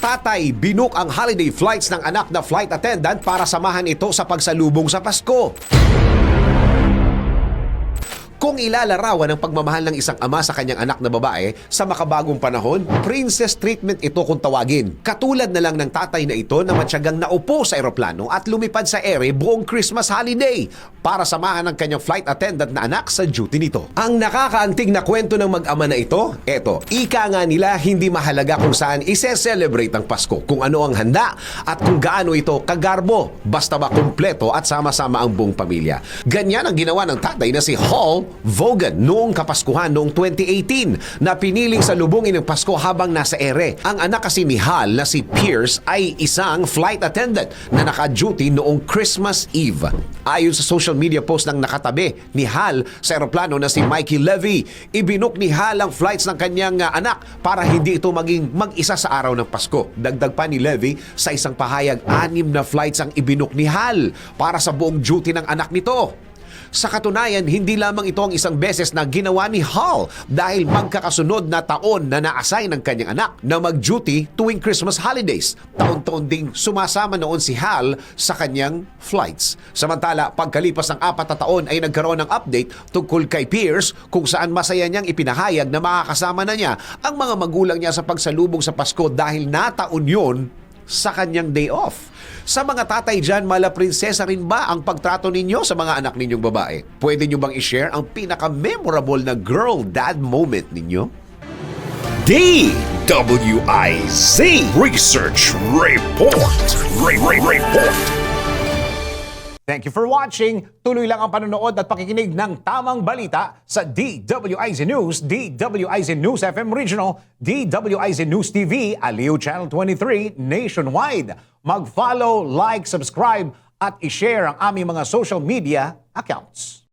Tatay binook ang holiday flights ng anak na flight attendant para samahan ito sa pagsalubong sa Pasko. Kung ilalarawan ang pagmamahal ng isang ama sa kanyang anak na babae sa makabagong panahon, princess treatment ito kung tawagin. Katulad na lang ng tatay na ito na matyagang naupo sa eroplano at lumipad sa ere buong Christmas holiday para samahan ng kanyang flight attendant na anak sa duty nito. Ang nakakaantig na kwento ng mag-ama na ito, ika nga nila hindi mahalaga kung saan ise-celebrate ang Pasko, kung ano ang handa at kung gaano ito kagarbo, basta ba kumpleto at sama-sama ang buong pamilya. Ganyan ang ginawa ng tatay na si Hall Vaughan noong Kapaskuhan noong 2018 na piniling salubungin ng Pasko habang nasa ere. Ang anak kasi ni Hal na si Pierce ay isang flight attendant na naka-duty noong Christmas Eve. Ayon sa social media post ng nakatabi ni Hal sa eroplano na si Mikey Levy, ibinook ni Hal ang flights ng kanyang anak para hindi ito maging mag-isa sa araw ng Pasko. Dagdag pa ni Levy sa isang pahayag, 6 na flights ang ibinook ni Hal para sa buong duty ng anak nito. Sa katunayan, hindi lamang ito ang isang beses na ginawa ni Hal dahil magkakasunod na taon na na-assign ng kanyang anak na mag-duty tuwing Christmas holidays. Taon-taon ding sumasama noon si Hal sa kanyang flights. Samantala, pagkalipas ng 4 na taon ay nagkaroon ng update tungkol kay Pierce kung saan masaya niyang ipinahayag na makakasama na niya ang mga magulang niya sa pagsalubong sa Pasko dahil nataon yun sa kanyang day off. Sa mga tatay dyan, mala prinsesa rin ba ang pagtrato ninyo sa mga anak ninyong babae? Pwede nyo bang i-share ang pinaka-memorable na girl-dad moment ninyo? DWIZ Research Report. Report. Thank you for watching. Tuloy lang ang panonood at pakikinig ng tamang balita sa DWIZ News, DWIZ News FM Regional, DWIZ News TV, Aliw Channel 23, nationwide. Mag-follow, like, subscribe at i-share ang aming mga social media accounts.